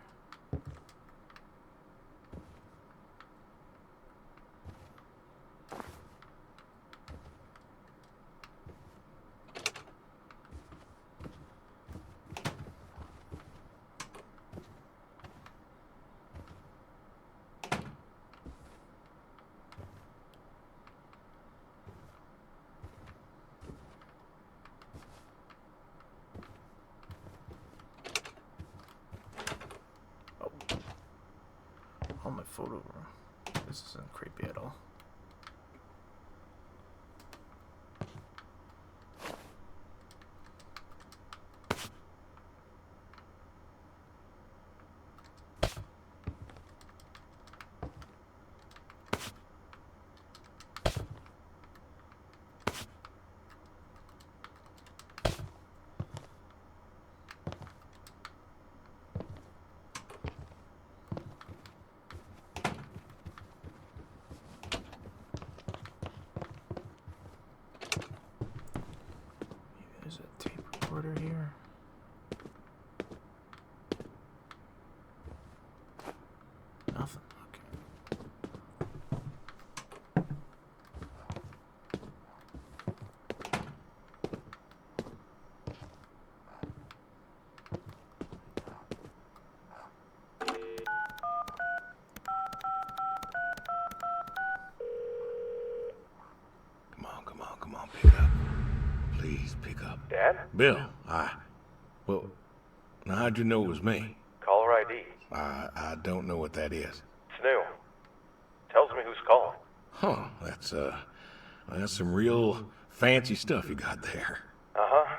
Oh, my photo room. This isn't creepy at all. There's a tape recorder here. Nothing. Okay. Come on, pick up. Please, pick up. Dad? Bill, well, now how'd you know it was me? Caller ID. I don't know what that is. It's new. Tells me who's calling. Huh, that's some real fancy stuff you got there. Uh-huh.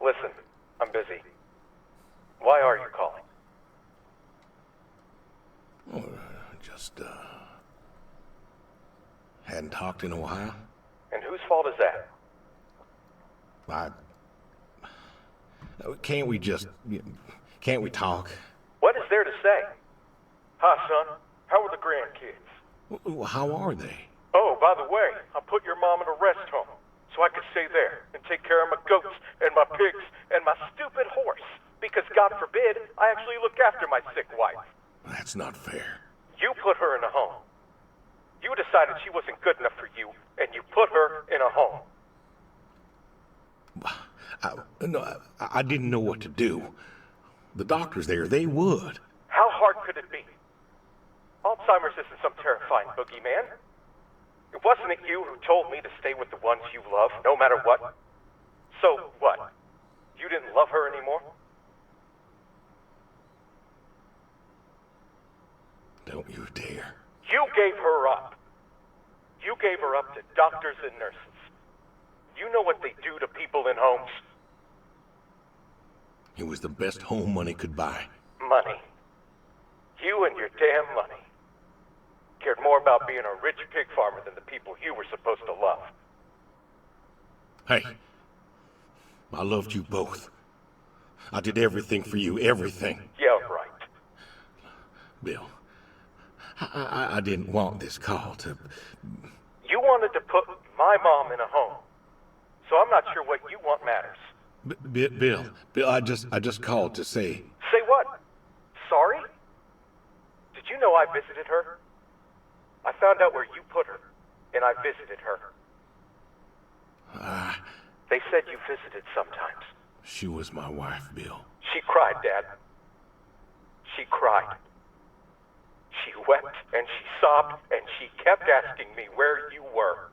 Listen, I'm busy. Why are you calling? Oh, just, hadn't talked in a while. And whose fault is that? Can't we talk? What is there to say? Hi, son. How are the grandkids? How are they? Oh, by the way, I put your mom in a rest home so I could stay there and take care of my goats and my pigs and my stupid horse. Because God forbid, I actually look after my sick wife. That's not fair. You put her in a home. You decided she wasn't good enough for you, and you put her in a home. I didn't know what to do. The doctors there, they would. How hard could it be? Alzheimer's isn't some terrifying boogeyman. It wasn't it you who told me to stay with the ones you love, no matter what? So what? You didn't love her anymore? Don't you dare. You gave her up. You gave her up to doctors and nurses. You know what they do to people in homes? It was the best home money could buy. Money. You and your damn money. Cared more about being a rich pig farmer than the people you were supposed to love. Hey, I loved you both. I did everything for you, everything. Yeah, right. Bill, I didn't want this call to... You wanted to put my mom in a home. So I'm not sure what you want matters. Bill, I just called to say... Say what? Sorry? Did you know I visited her? I found out where you put her, and I visited her. They said you visited sometimes. She was my wife, Bill. She cried, Dad. She cried. She wept, and she sobbed, and she kept asking me where you were.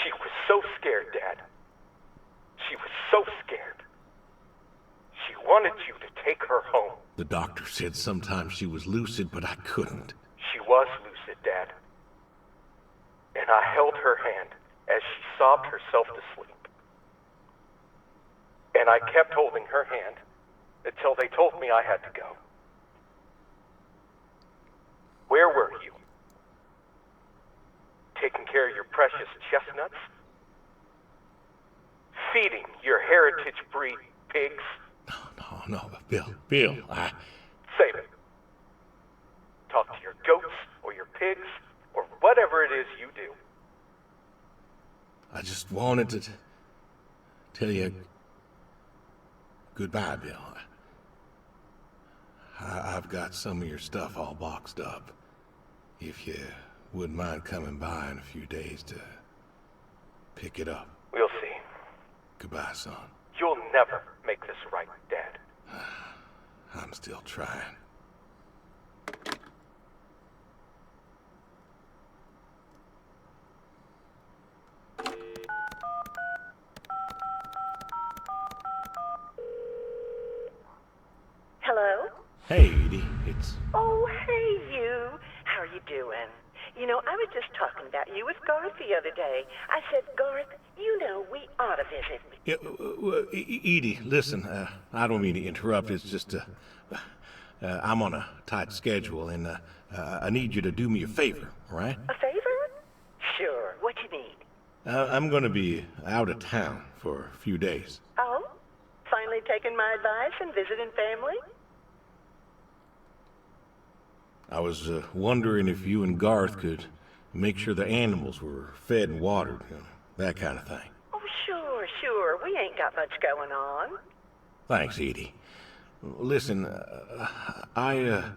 She was so scared, Dad. She was so scared. She wanted you to take her home. The doctor said sometimes she was lucid, but I couldn't. She was lucid, Dad. And I held her hand as she sobbed herself to sleep. And I kept holding her hand until they told me I had to go. Where were you? Taking care of your precious chestnuts? Feeding your heritage breed pigs? No, Bill, Save it. Talk to your goats or your pigs or whatever it is you do. I just wanted to tell you goodbye, Bill. I've got some of your stuff all boxed up. If you wouldn't mind coming by in a few days to pick it up. We'll see. Goodbye, son. You'll never make this right, Dad. I'm still trying. Hello? Hey, Edie, it's... Oh, hey, you. How are you doing? You know, I was just talking about you with Garth the other day. I said, Garth, you know, we ought to visit. Yeah, Edie, listen, I don't mean to interrupt. It's just, I'm on a tight schedule, and I need you to do me a favor, all right? A favor? Sure. What you need? I'm going to be out of town for a few days. Oh? Finally taking my advice and visiting family? I was wondering if you and Garth could make sure the animals were fed and watered, you know, that kind of thing. Oh, sure. We ain't got much going on. Thanks, Edie. Listen, I, Evan,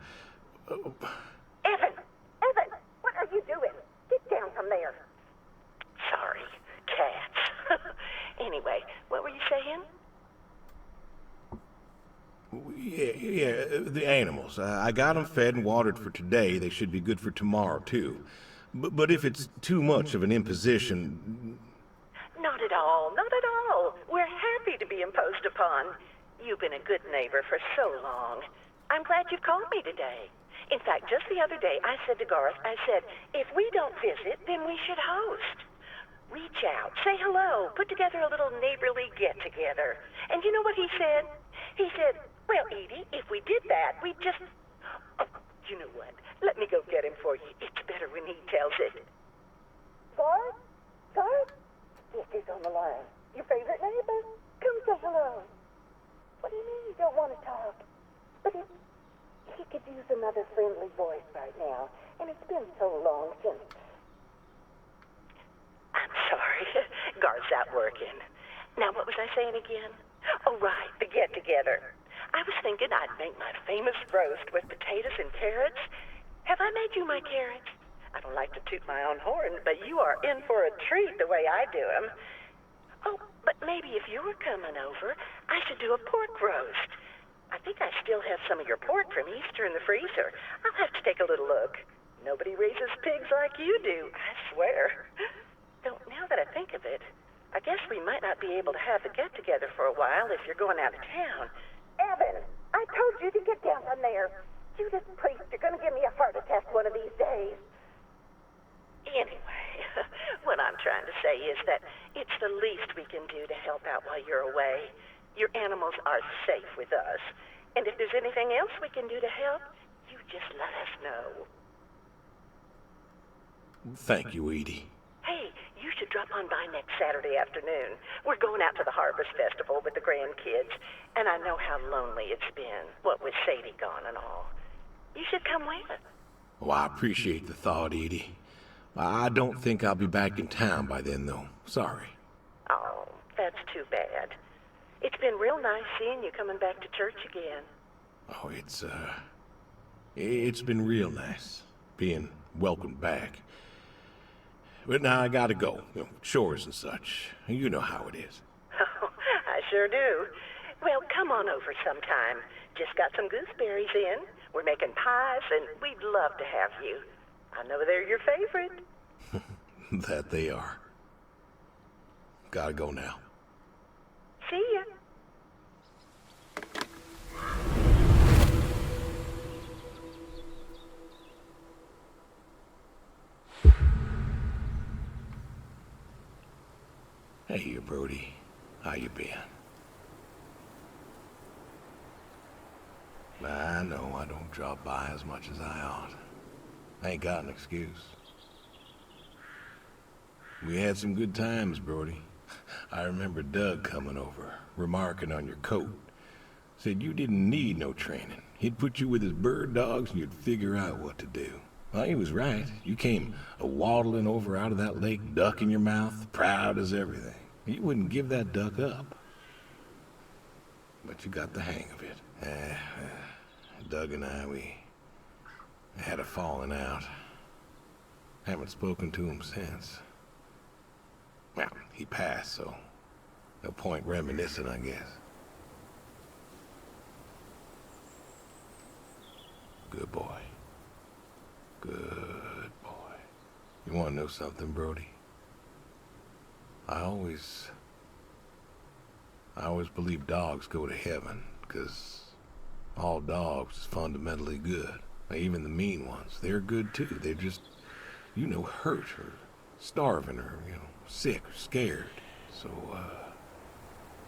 what are you doing? Get down from there. Sorry, cats. Anyway, what were you saying? Yeah, the animals. I got them fed and watered for today. They should be good for tomorrow, too. But if it's too much of an imposition... Not at all. We're happy to be imposed upon. You've been a good neighbor for so long. I I'm glad you called me today. In fact, just the other day, I said to Garth, I said, if we don't visit, then we should host. Reach out, say hello, put together a little neighborly get-together. And you know what he said? He said, well, Edie, if we did that, we'd just... Oh, you know what? Let me go get him for you. It's better when he tells it. Garth? Garth? Yes, he's on the line. Your favorite neighbor? Come say hello. What do you mean you don't want to talk? But he could use another friendly voice right now, and it's been so long since... I'm sorry. Garth's out working. Now, what was I saying again? Oh, right, the get-together. I was thinking I'd make my famous roast with potatoes and carrots. Have I made you my carrots? I don't like to toot my own horn, but you are in for a treat the way I do them. Oh, but maybe if you were coming over, I should do a pork roast. I think I still have some of your pork from Easter in the freezer. I'll have to take a little look. Nobody raises pigs like you do, I swear. Though now that I think of it, I guess we might not be able to have the get-together for a while if you're going out of town. Evan, I told you to get down from there. Judas Priest, you're going to give me a heart attack one of these days. Anyway, what I'm trying to say is that it's the least we can do to help out while you're away. Your animals are safe with us. And if there's anything else we can do to help, you just let us know. Thank you, Edie. Hey, you should drop on by next Saturday afternoon. We're going out to the Harvest Festival with the grandkids, and I know how lonely it's been, what with Sadie gone and all. You should come with. Well, I appreciate the thought, Edie. I don't think I'll be back in town by then, though. Sorry. Oh, that's too bad. It's been real nice seeing you coming back to church again. Oh, it's been real nice being welcomed back. But now I gotta go. Chores and such. You know how it is. Oh, I sure do. Well, come on over sometime. Just got some gooseberries in. We're making pies, and we'd love to have you. I know they're your favorite. That they are. Gotta go now. See ya. Hey, Brody. How you been? I know I don't drop by as much as I ought. I ain't got an excuse. We had some good times, Brody. I remember Doug coming over, remarking on your coat. Said you didn't need no training. He'd put you with his bird dogs and you'd figure out what to do. Well, he was right. You came waddling over out of that lake, duck in your mouth, proud as everything. You wouldn't give that duck up. But you got the hang of it. Doug and I, we had a falling out. Haven't spoken to him since. Well, he passed, so no point reminiscing, I guess. Good boy. Good boy. You want to know something, Brody? I always believe dogs go to heaven, 'cause all dogs is fundamentally good. Even the mean ones, they're good too. They're just, hurt or starving or, sick or scared. So,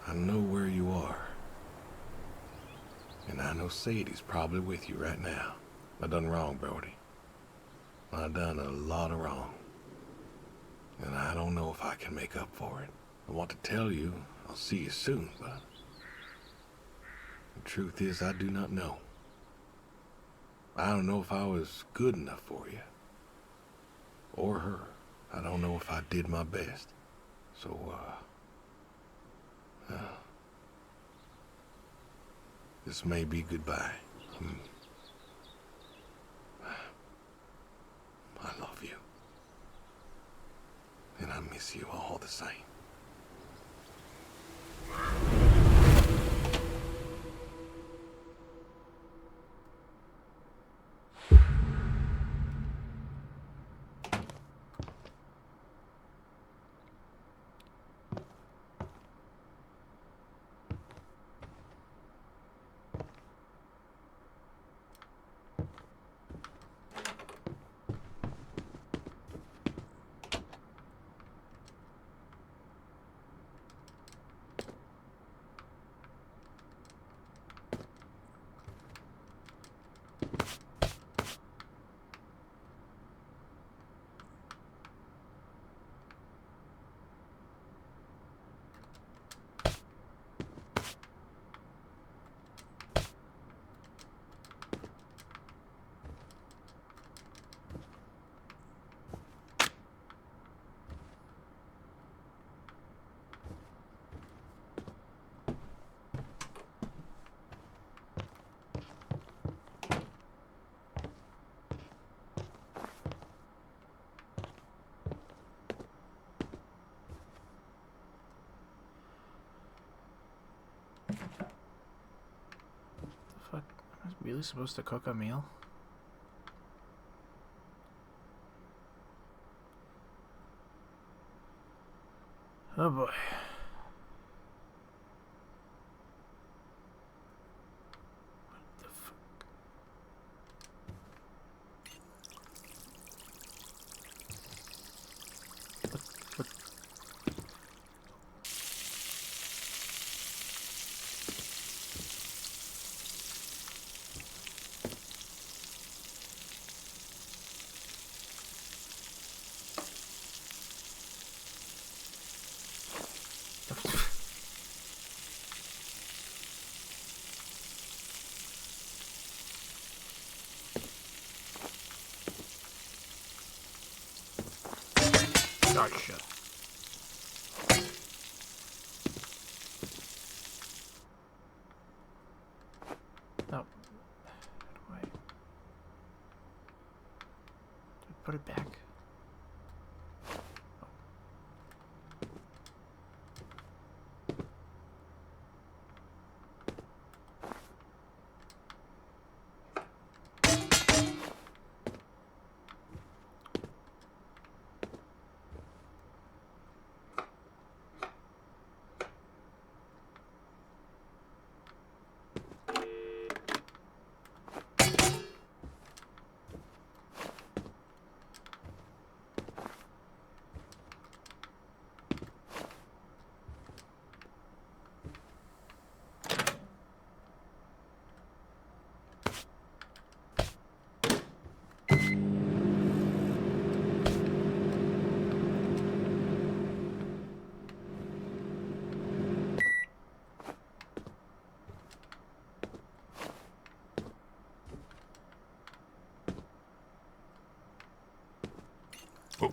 I know where you are. And I know Sadie's probably with you right now. I done wrong, Brody. I done a lot of wrong. And I don't know if I can make up for it. I want to tell you I'll see you soon, but the truth is I do not know. I don't know if I was good enough for you. Or her. I don't know if I did my best. So, this may be goodbye. I love you. And I miss you all the same. Really supposed to cook a meal? Oh boy. What the fuck? What? Oh shit. No. How do I put it back? Oh.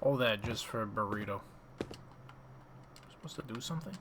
All that just for a burrito. Supposed to do something?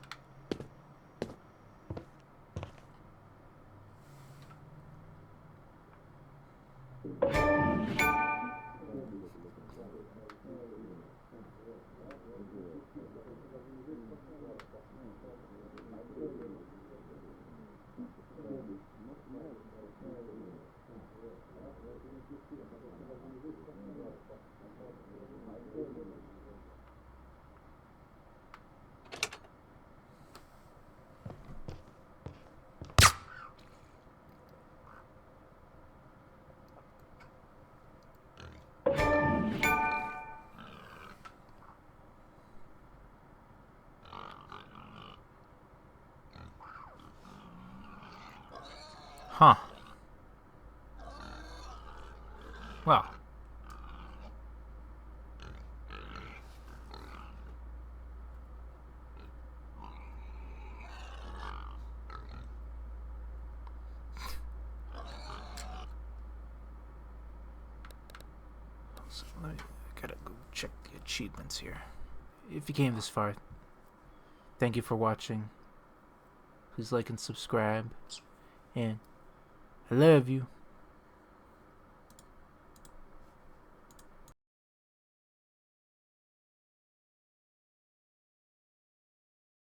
Huh. Well. So I gotta go check the achievements here. If you came this far, thank you for watching. Please like and subscribe. And I love you.